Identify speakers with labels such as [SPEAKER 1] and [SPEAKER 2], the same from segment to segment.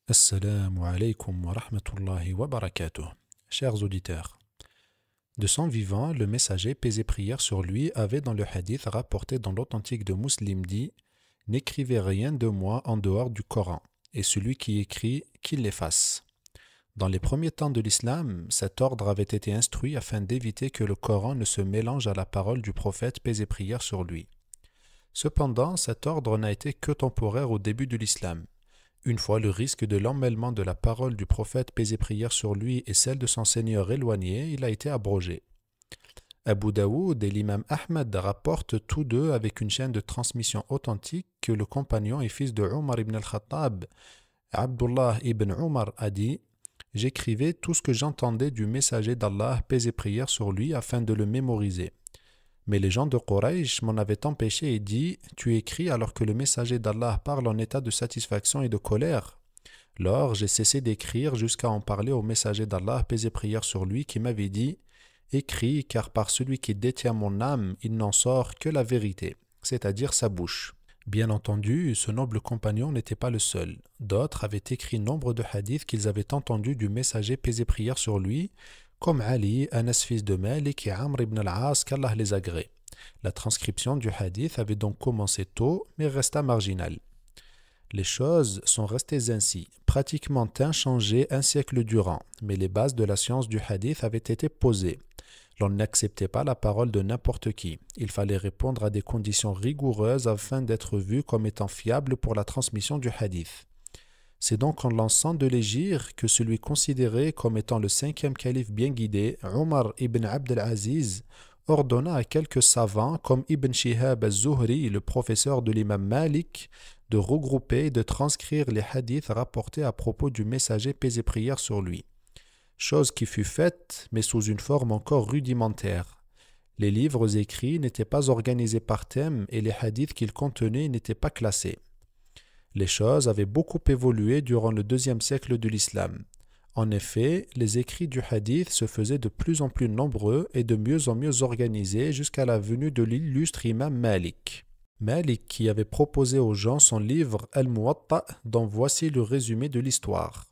[SPEAKER 1] Assalamu alaikum wa rahmatullahi wa barakatuh. Chers auditeurs, de son vivant, le messager, paix et prière sur lui, avait dans le hadith rapporté dans l'authentique de Muslim dit: N'écrivez rien de moi en dehors du Coran, et celui qui écrit, qu'il l'efface. Dans les premiers temps de l'islam, cet ordre avait été instruit afin d'éviter que le Coran ne se mélange à la parole du prophète, paix et prière sur lui. Cependant, cet ordre n'a été que temporaire au début de l'islam. Une fois le risque de l'emmêlement de la parole du prophète, paix et prière sur lui, et celle de son Seigneur éloignée, il a été abrogé. Abu Daoud et l'imam Ahmad rapportent tous deux avec une chaîne de transmission authentique que le compagnon et fils de Omar ibn al-Khattab, Abdullah ibn Omar, a dit: J'écrivais tout ce que j'entendais du messager d'Allah, paix et prière sur lui, afin de le mémoriser. Mais les gens de Quraysh m'en avaient empêché et dit: Tu écris alors que le messager d'Allah parle en état de satisfaction et de colère. Lors, j'ai cessé d'écrire jusqu'à en parler au messager d'Allah, paix et prière sur lui, qui m'avait dit: Écris, car par celui qui détient mon âme, il n'en sort que la vérité, c'est-à-dire sa bouche. Bien entendu, ce noble compagnon n'était pas le seul. D'autres avaient écrit nombre de hadiths qu'ils avaient entendus du messager, paix et prière sur lui, comme Ali, Anas fils de Malik et Amr ibn al-As, qu'Allah les agrée. La transcription du hadith avait donc commencé tôt, mais resta marginale. Les choses sont restées ainsi, pratiquement inchangées un siècle durant, mais les bases de la science du hadith avaient été posées. L'on n'acceptait pas la parole de n'importe qui. Il fallait répondre à des conditions rigoureuses afin d'être vu comme étant fiable pour la transmission du hadith. C'est donc en lançant de l'égir que celui considéré comme étant le cinquième calife bien guidé, Omar ibn Abd al-Aziz, ordonna à quelques savants comme Ibn Shihab al-Zuhri, le professeur de l'imam Malik, de regrouper et de transcrire les hadiths rapportés à propos du messager, paix et prière sur lui. Chose qui fut faite, mais sous une forme encore rudimentaire. Les livres écrits n'étaient pas organisés par thème et les hadiths qu'ils contenaient n'étaient pas classés. Les choses avaient beaucoup évolué durant le deuxième siècle de l'islam. En effet, les écrits du hadith se faisaient de plus en plus nombreux et de mieux en mieux organisés jusqu'à la venue de l'illustre imam Malik. Malik qui avait proposé aux gens son livre Al-Muwatta, dont voici le résumé de l'histoire.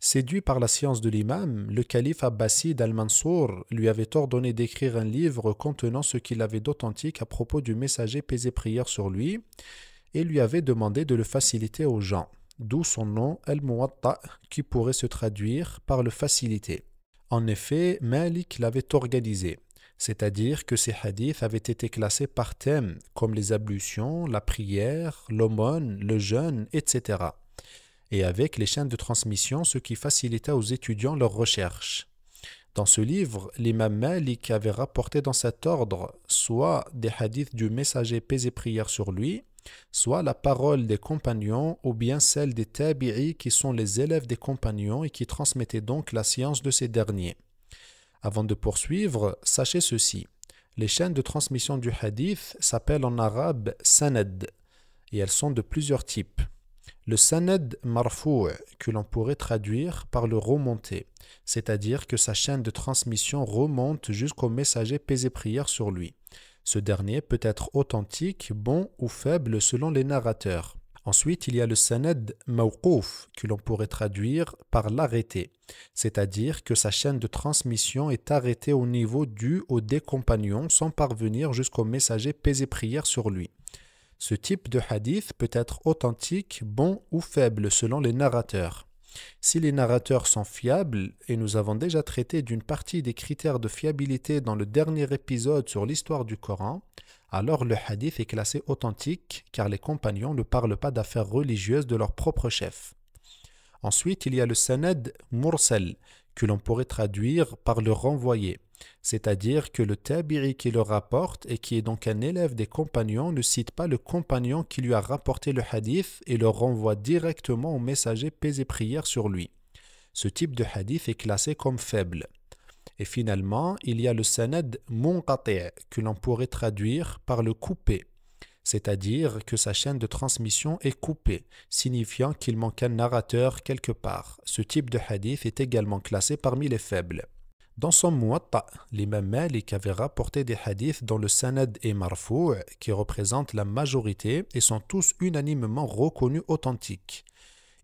[SPEAKER 1] Séduit par la science de l'imam, le calife abbasside al-Mansour lui avait ordonné d'écrire un livre contenant ce qu'il avait d'authentique à propos du messager, paix et prière sur lui, et lui avait demandé de le faciliter aux gens, d'où son nom Al-Muwatta, qui pourrait se traduire par le faciliter. En effet, Malik l'avait organisé, c'est-à-dire que ces hadiths avaient été classés par thème, comme les ablutions, la prière, l'aumône, le jeûne, etc., et avec les chaînes de transmission, ce qui facilita aux étudiants leurs recherches. Dans ce livre, l'imam Malik avait rapporté dans cet ordre soit des hadiths du messager, paix et prière sur lui, soit la parole des compagnons ou bien celle des tabi'i qui sont les élèves des compagnons et qui transmettaient donc la science de ces derniers. Avant de poursuivre, sachez ceci: les chaînes de transmission du hadith s'appellent en arabe sanad et elles sont de plusieurs types. Le sanad marfou', que l'on pourrait traduire par le remonté, c'est-à-dire que sa chaîne de transmission remonte jusqu'au messager, paix et prière sur lui. Ce dernier peut être authentique, bon ou faible selon les narrateurs. Ensuite, il y a le sanad mawqouf, que l'on pourrait traduire par l'arrêté, c'est-à-dire que sa chaîne de transmission est arrêtée au niveau dû aux des compagnons sans parvenir jusqu'au messager, paix et prière sur lui. Ce type de hadith peut être authentique, bon ou faible selon les narrateurs. Si les narrateurs sont fiables, et nous avons déjà traité d'une partie des critères de fiabilité dans le dernier épisode sur l'histoire du Coran, alors le hadith est classé authentique car les compagnons ne parlent pas d'affaires religieuses de leur propre chef. Ensuite, il y a le sanad mursal, que l'on pourrait traduire par le renvoyé, c'est-à-dire que le tabi'i qui le rapporte et qui est donc un élève des compagnons ne cite pas le compagnon qui lui a rapporté le hadith et le renvoie directement au messager, paix et prière sur lui. Ce type de hadith est classé comme faible. Et finalement, il y a le sanad munqati' que l'on pourrait traduire par le coupé, c'est-à-dire que sa chaîne de transmission est coupée, signifiant qu'il manque un narrateur quelque part. Ce type de hadith est également classé parmi les faibles. Dans son Muwatta, l'imam Malik avait rapporté des hadiths dont le sanad est marfou', qui représente la majorité et sont tous unanimement reconnus authentiques.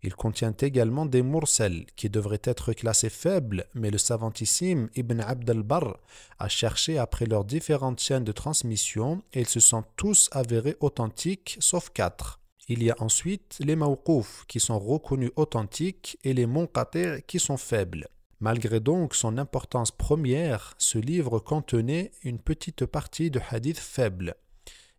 [SPEAKER 1] Il contient également des mursal qui devraient être classés faibles, mais le savantissime Ibn Abd al-Barr a cherché après leurs différentes chaînes de transmission et ils se sont tous avérés authentiques, sauf 4. Il y a ensuite les mawqouf qui sont reconnus authentiques et les munqati' qui sont faibles. Malgré donc son importance première, ce livre contenait une petite partie de hadiths faibles.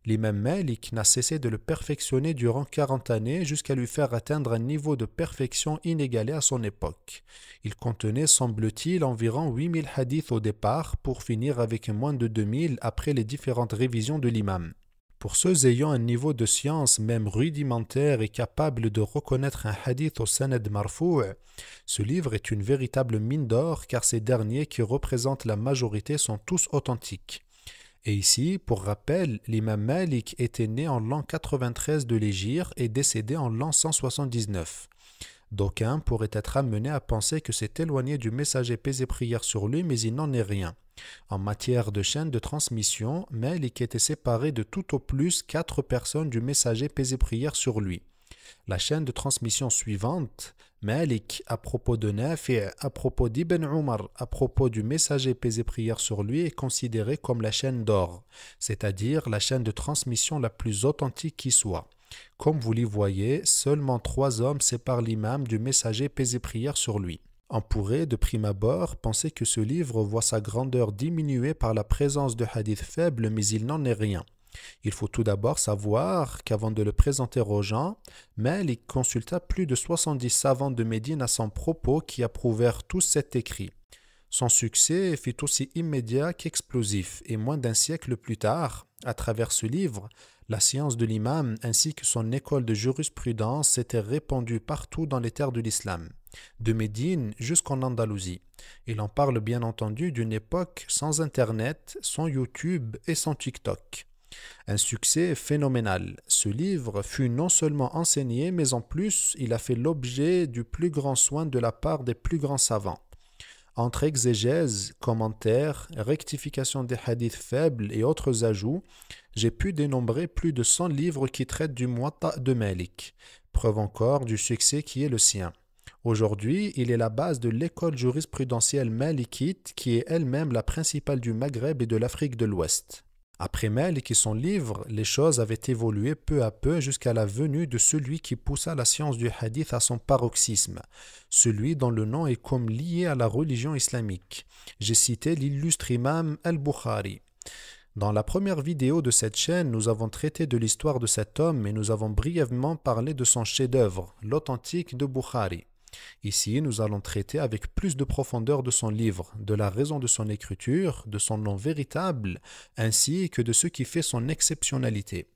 [SPEAKER 1] L'imam Malik n'a cessé de le perfectionner durant 40 années jusqu'à lui faire atteindre un niveau de perfection inégalé à son époque. Il contenait, semble-t-il, environ 8000 hadiths au départ pour finir avec moins de 2000 après les différentes révisions de l'imam. Pour ceux ayant un niveau de science même rudimentaire et capable de reconnaître un hadith au sanad marfou', ce livre est une véritable mine d'or car ces derniers qui représentent la majorité sont tous authentiques. Et ici, pour rappel, l'imam Malik était né en l'an 93 de l'Hégire et décédé en l'an 179. D'aucuns pourraient être amenés à penser que c'est éloigné du messager paix et prière sur lui, mais il n'en est rien. En matière de chaîne de transmission, Malik était séparé de tout au plus 4 personnes du messager paix et prière sur lui. La chaîne de transmission suivante, Malik à propos de Nafi', à propos d'Ibn Umar, à propos du messager paix et prière sur lui, est considérée comme la chaîne d'or, c'est-à-dire la chaîne de transmission la plus authentique qui soit. Comme vous l'y voyez, seulement 3 hommes séparent l'imam du messager paix et prière sur lui. On pourrait, de prime abord, penser que ce livre voit sa grandeur diminuée par la présence de hadiths faibles, mais il n'en est rien. Il faut tout d'abord savoir qu'avant de le présenter aux gens, Malik consulta plus de 70 savants de Médine à son propos qui approuvèrent tous cet écrit. Son succès fut aussi immédiat qu'explosif et moins d'un siècle plus tard, à travers ce livre, la science de l'imam ainsi que son école de jurisprudence s'était répandue partout dans les terres de l'islam, de Médine jusqu'en Andalousie. Il en parle bien entendu d'une époque sans Internet, sans YouTube et sans TikTok. Un succès phénoménal. Ce livre fut non seulement enseigné, mais en plus, il a fait l'objet du plus grand soin de la part des plus grands savants. Entre exégèse, commentaires, rectification des hadiths faibles et autres ajouts, j'ai pu dénombrer plus de 100 livres qui traitent du Muwatta de Malik, preuve encore du succès qui est le sien. Aujourd'hui, il est la base de l'école jurisprudentielle malikite qui est elle-même la principale du Maghreb et de l'Afrique de l'Ouest. Après Malik et son livre, les choses avaient évolué peu à peu jusqu'à la venue de celui qui poussa la science du hadith à son paroxysme, celui dont le nom est comme lié à la religion islamique. J'ai cité l'illustre imam al-Bukhari. Dans la première vidéo de cette chaîne, nous avons traité de l'histoire de cet homme et nous avons brièvement parlé de son chef-d'œuvre, l'authentique de Bukhari. Ici, nous allons traiter avec plus de profondeur de son livre, de la raison de son écriture, de son nom véritable, ainsi que de ce qui fait son exceptionnalité.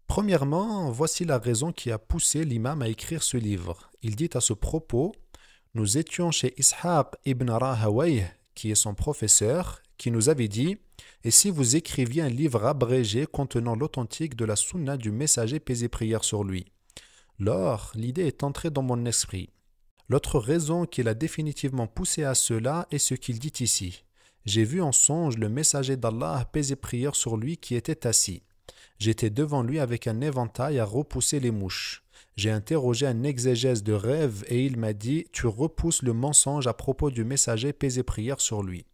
[SPEAKER 1] Premièrement, voici la raison qui a poussé l'imam à écrire ce livre. Il dit à ce propos, « Nous étions chez Ishaq ibn Rahawayh, qui est son professeur, qui nous avait dit « Et si vous écriviez un livre abrégé contenant l'authentique de la sunna du messager paix et prière sur lui ?» Lors, l'idée est entrée dans mon esprit. L'autre raison qui l'a définitivement poussé à cela est ce qu'il dit ici. J'ai vu en songe le messager d'Allah, paix et prière sur lui, qui était assis. J'étais devant lui avec un éventail à repousser les mouches. J'ai interrogé un exégèse de rêve et il m'a dit « Tu repousses le mensonge à propos du messager, paix et prière sur lui ».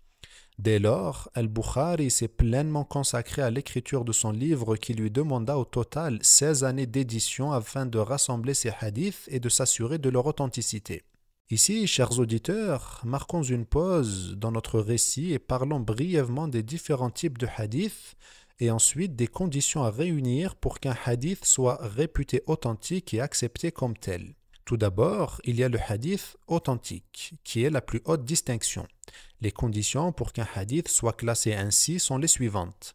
[SPEAKER 1] Dès lors, al-Bukhari s'est pleinement consacré à l'écriture de son livre qui lui demanda au total 16 années d'édition afin de rassembler ses hadiths et de s'assurer de leur authenticité. Ici, chers auditeurs, marquons une pause dans notre récit et parlons brièvement des différents types de hadiths et ensuite des conditions à réunir pour qu'un hadith soit réputé authentique et accepté comme tel. Tout d'abord, il y a le hadith authentique, qui est la plus haute distinction. Les conditions pour qu'un hadith soit classé ainsi sont les suivantes.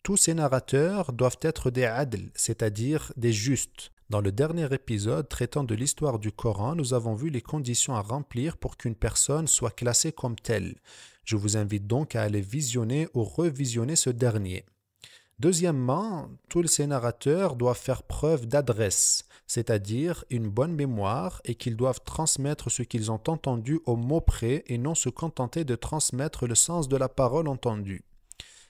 [SPEAKER 1] Tous ces narrateurs doivent être des adl, c'est-à-dire des justes. Dans le dernier épisode traitant de l'histoire du Coran, nous avons vu les conditions à remplir pour qu'une personne soit classée comme telle. Je vous invite donc à aller visionner ou revisionner ce dernier. Deuxièmement, tous ces narrateurs doivent faire preuve d'adresse, c'est-à-dire une bonne mémoire et qu'ils doivent transmettre ce qu'ils ont entendu au mot près et non se contenter de transmettre le sens de la parole entendue.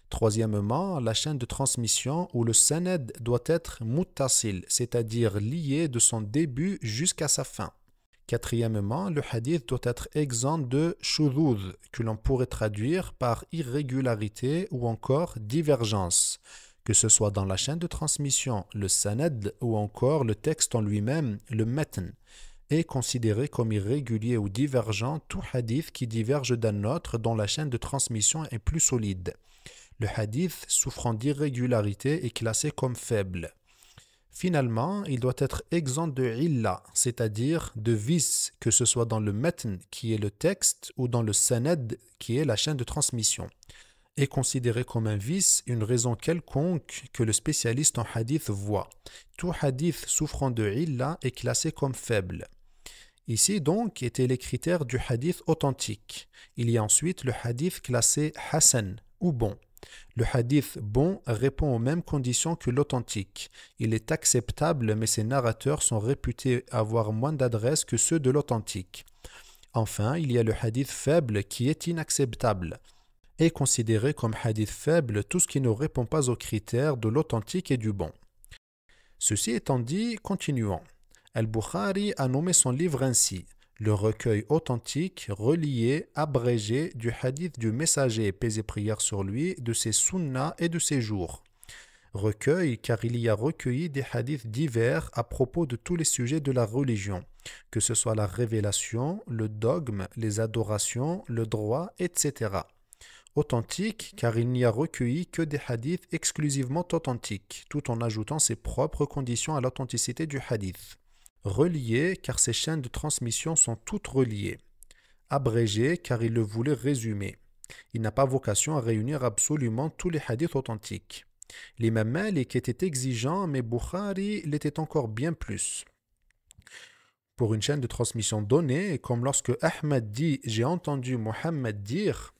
[SPEAKER 1] Troisièmement, la chaîne de transmission ou le sanad doit être muttasil, c'est-à-dire lié de son début jusqu'à sa fin. Quatrièmement, le hadith doit être exempt de shudhudh, que l'on pourrait traduire par irrégularité ou encore divergence, que ce soit dans la chaîne de transmission, le sanad, ou encore le texte en lui-même, le matn, est considéré comme irrégulier ou divergent tout hadith qui diverge d'un autre dont la chaîne de transmission est plus solide. Le hadith souffrant d'irrégularité est classé comme faible. Finalement, il doit être exempt de illa, c'est-à-dire de vice, que ce soit dans le matn qui est le texte ou dans le sanad qui est la chaîne de transmission. Est considéré comme un vice une raison quelconque que le spécialiste en hadith voit. Tout hadith souffrant de illa est classé comme faible. Ici donc étaient les critères du hadith authentique. Il y a ensuite le hadith classé hasan ou bon. Le hadith bon répond aux mêmes conditions que l'authentique. Il est acceptable, mais ses narrateurs sont réputés avoir moins d'adresse que ceux de l'authentique. Enfin, il y a le hadith faible qui est inacceptable. Est considéré comme hadith faible tout ce qui ne répond pas aux critères de l'authentique et du bon. Ceci étant dit, continuons. Al-Bukhari a nommé son livre ainsi, le recueil authentique, relié, abrégé du hadith du messager, paix et prière sur lui, de ses sunnas et de ses jours. Recueil car il y a recueilli des hadiths divers à propos de tous les sujets de la religion, que ce soit la révélation, le dogme, les adorations, le droit, etc. Authentique car il n'y a recueilli que des hadiths exclusivement authentiques, tout en ajoutant ses propres conditions à l'authenticité du hadith. Relié car ces chaînes de transmission sont toutes reliées. Abrégé car il le voulait résumer. Il n'a pas vocation à réunir absolument tous les hadiths authentiques. L'imam Malik était exigeant, mais Bukhari l'était encore bien plus. Pour une chaîne de transmission donnée, comme lorsque Ahmed dit « J'ai entendu Mohammed dire »,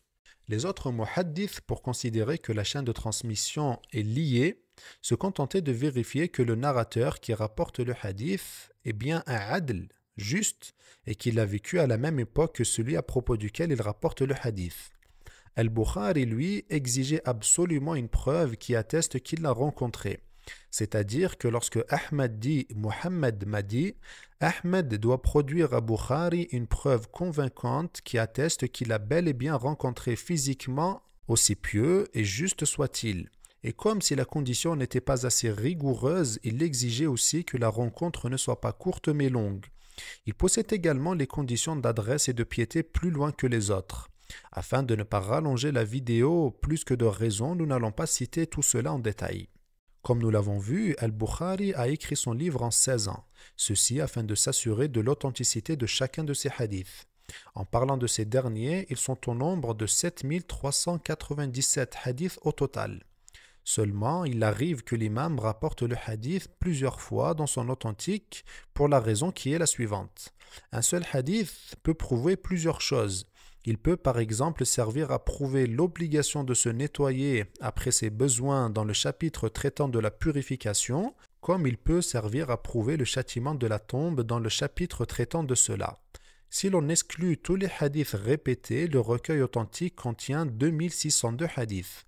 [SPEAKER 1] les autres muhaddiths, pour considérer que la chaîne de transmission est liée, se contentaient de vérifier que le narrateur qui rapporte le hadith est bien un adl, juste, et qu'il a vécu à la même époque que celui à propos duquel il rapporte le hadith. Al-Bukhari, lui, exigeait absolument une preuve qui atteste qu'il l'a rencontré. C'est-à-dire que lorsque Ahmed dit « Mohammed m'a dit », Ahmed doit produire à Bukhari une preuve convaincante qui atteste qu'il a bel et bien rencontré physiquement, aussi pieux et juste soit-il. Et comme si la condition n'était pas assez rigoureuse, il exigeait aussi que la rencontre ne soit pas courte mais longue. Il possède également les conditions d'adresse et de piété plus loin que les autres. Afin de ne pas rallonger la vidéo plus que de raison, nous n'allons pas citer tout cela en détail. Comme nous l'avons vu, Al-Bukhari a écrit son livre en 16 ans, ceci afin de s'assurer de l'authenticité de chacun de ses hadiths. En parlant de ces derniers, ils sont au nombre de 7397 hadiths au total. Seulement, il arrive que l'imam rapporte le hadith plusieurs fois dans son authentique pour la raison qui est la suivante. Un seul hadith peut prouver plusieurs choses. Il peut par exemple servir à prouver l'obligation de se nettoyer après ses besoins dans le chapitre traitant de la purification, comme il peut servir à prouver le châtiment de la tombe dans le chapitre traitant de cela. Si l'on exclut tous les hadiths répétés, le recueil authentique contient 2602 hadiths.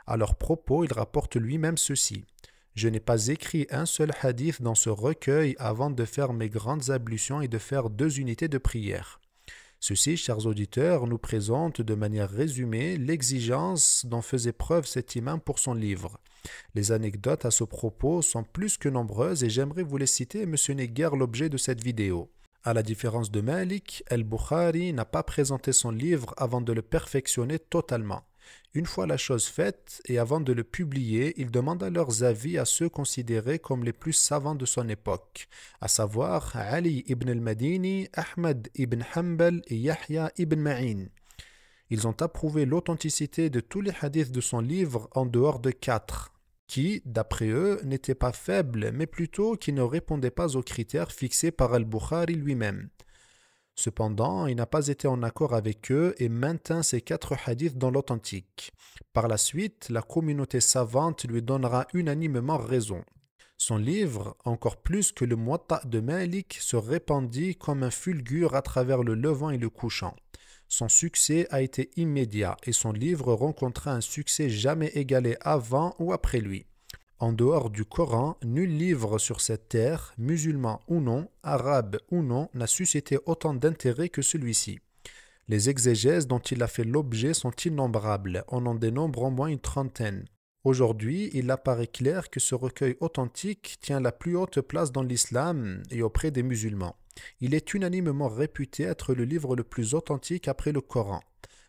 [SPEAKER 1] À leur propos, il rapporte lui-même ceci. « Je n'ai pas écrit un seul hadith dans ce recueil avant de faire mes grandes ablutions et de faire 2 unités de prière. » Ceci, chers auditeurs, nous présente de manière résumée l'exigence dont faisait preuve cet imam pour son livre. Les anecdotes à ce propos sont plus que nombreuses et j'aimerais vous les citer, mais ce n'est guère l'objet de cette vidéo. À la différence de Malik, Al-Bukhari n'a pas présenté son livre avant de le perfectionner totalement. Une fois la chose faite et avant de le publier, il demanda leurs avis à ceux considérés comme les plus savants de son époque, à savoir Ali ibn al-Madini, Ahmad ibn Hanbal et Yahya ibn Ma'in. Ils ont approuvé l'authenticité de tous les hadiths de son livre en dehors de 4, qui, d'après eux, n'étaient pas faibles, mais plutôt qui ne répondaient pas aux critères fixés par Al-Bukhari lui-même. Cependant, il n'a pas été en accord avec eux et maintint ces 4 hadiths dans l'authentique. Par la suite, la communauté savante lui donnera unanimement raison. Son livre, encore plus que le Muwatta de Malik, se répandit comme un fulgure à travers le levant et le couchant. Son succès a été immédiat et son livre rencontra un succès jamais égalé avant ou après lui. En dehors du Coran, nul livre sur cette terre, musulman ou non, arabe ou non, n'a suscité autant d'intérêt que celui-ci. Les exégèses dont il a fait l'objet sont innombrables, on en dénombre au moins une trentaine. Aujourd'hui, il apparaît clair que ce recueil authentique tient la plus haute place dans l'islam et auprès des musulmans. Il est unanimement réputé être le livre le plus authentique après le Coran.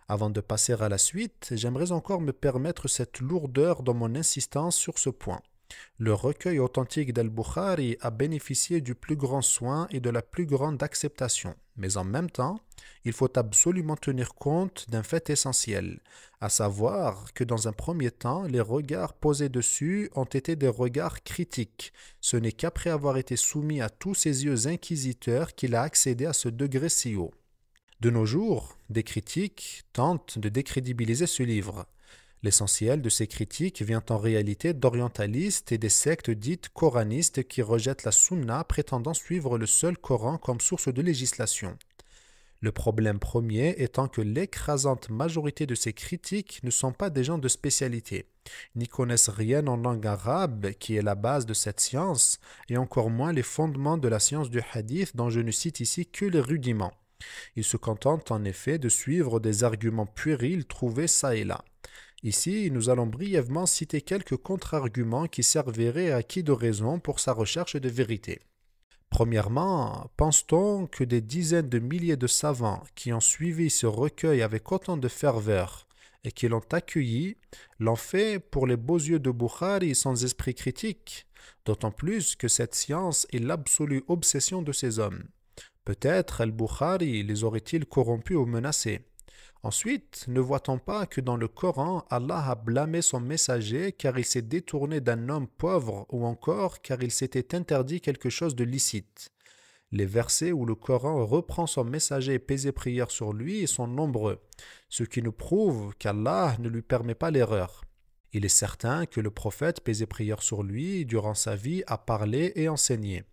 [SPEAKER 1] Avant de passer à la suite, j'aimerais encore me permettre cette lourdeur dans mon insistance sur ce point. Le recueil authentique d'Al-Bukhari a bénéficié du plus grand soin et de la plus grande acceptation. Mais en même temps, il faut absolument tenir compte d'un fait essentiel, à savoir que dans un premier temps, les regards posés dessus ont été des regards critiques. Ce n'est qu'après avoir été soumis à tous ces yeux inquisiteurs qu'il a accédé à ce degré si haut. De nos jours, des critiques tentent de décrédibiliser ce livre. L'essentiel de ces critiques vient en réalité d'orientalistes et des sectes dites coranistes qui rejettent la sunna prétendant suivre le seul Coran comme source de législation. Le problème premier étant que l'écrasante majorité de ces critiques ne sont pas des gens de spécialité, n'y connaissent rien en langue arabe qui est la base de cette science, et encore moins les fondements de la science du hadith dont je ne cite ici que les rudiments. Ils se contentent en effet de suivre des arguments puérils trouvés çà et là. Ici, nous allons brièvement citer quelques contre-arguments qui serviraient à acquis de raison pour sa recherche de vérité. Premièrement, pense-t-on que des dizaines de milliers de savants qui ont suivi ce recueil avec autant de ferveur et qui l'ont accueilli, l'ont fait pour les beaux yeux de Bukhari sans esprit critique, d'autant plus que cette science est l'absolue obsession de ces hommes. Peut-être Al-Bukhari les aurait-il corrompus ou menacés. Ensuite, ne voit-on pas que dans le Coran, Allah a blâmé son messager car il s'est détourné d'un homme pauvre ou encore car il s'était interdit quelque chose de licite. Les versets où le Coran reprend son messager et paix et prière sur lui sont nombreux, ce qui nous prouve qu'Allah ne lui permet pas l'erreur. Il est certain que le prophète, paix et prière sur lui, durant sa vie, a parlé et enseigné.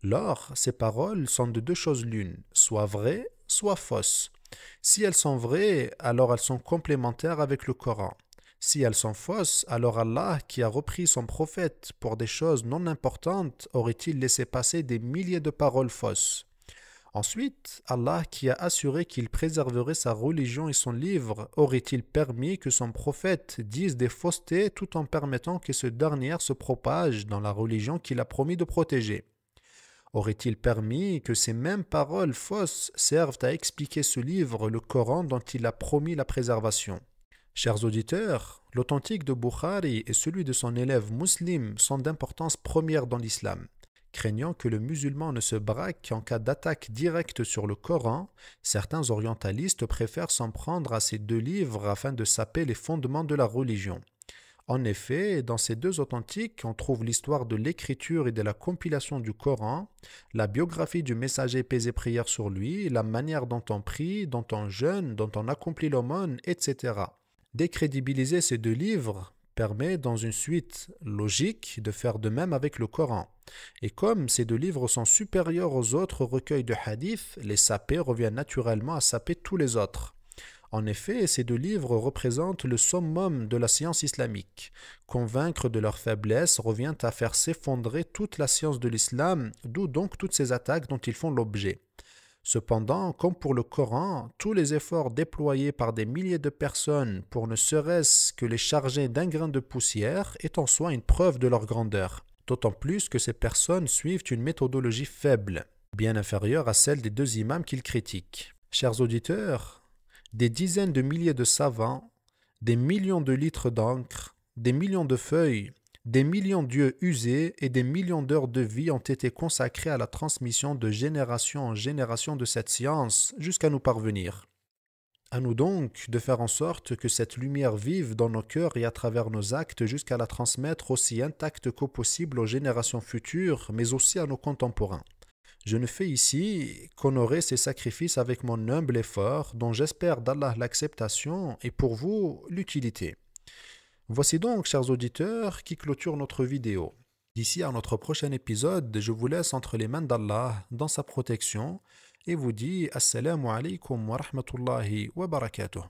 [SPEAKER 1] Lors, ces paroles sont de deux choses l'une, soit vraies, soit fausses. Si elles sont vraies, alors elles sont complémentaires avec le Coran. Si elles sont fausses, alors Allah, qui a repris son prophète pour des choses non importantes, aurait-il laissé passer des milliers de paroles fausses? Ensuite, Allah, qui a assuré qu'il préserverait sa religion et son livre, aurait-il permis que son prophète dise des faussetés tout en permettant que ce dernier se propage dans la religion qu'il a promis de protéger? Aurait-il permis que ces mêmes paroles fausses servent à expliquer ce livre, le Coran, dont il a promis la préservation? Chers auditeurs, l'authentique de Bukhari et celui de son élève Muslim sont d'importance première dans l'islam. Craignant que le musulman ne se braque en cas d'attaque directe sur le Coran, certains orientalistes préfèrent s'en prendre à ces deux livres afin de saper les fondements de la religion. En effet, dans ces deux authentiques, on trouve l'histoire de l'écriture et de la compilation du Coran, la biographie du messager paix et prière sur lui, la manière dont on prie, dont on jeûne, dont on accomplit l'aumône, etc. Décrédibiliser ces deux livres permet, dans une suite logique, de faire de même avec le Coran. Et comme ces deux livres sont supérieurs aux autres recueils de hadith, les saper revient naturellement à saper tous les autres. En effet, ces deux livres représentent le summum de la science islamique. Convaincre de leur faiblesse revient à faire s'effondrer toute la science de l'islam, d'où donc toutes ces attaques dont ils font l'objet. Cependant, comme pour le Coran, tous les efforts déployés par des milliers de personnes pour ne serait-ce que les charger d'un grain de poussière est en soi une preuve de leur grandeur. D'autant plus que ces personnes suivent une méthodologie faible, bien inférieure à celle des deux imams qu'ils critiquent. Chers auditeurs, des dizaines de milliers de savants, des millions de litres d'encre, des millions de feuilles, des millions d'yeux usés et des millions d'heures de vie ont été consacrés à la transmission de génération en génération de cette science jusqu'à nous parvenir. À nous donc de faire en sorte que cette lumière vive dans nos cœurs et à travers nos actes jusqu'à la transmettre aussi intacte qu'au possible aux générations futures, mais aussi à nos contemporains. Je ne fais ici qu'honorer ces sacrifices avec mon humble effort, dont j'espère d'Allah l'acceptation et pour vous l'utilité. Voici donc, chers auditeurs, qui clôture notre vidéo. D'ici à notre prochain épisode, je vous laisse entre les mains d'Allah dans sa protection et vous dis Assalamu alaikum wa rahmatullahi wa barakatuh.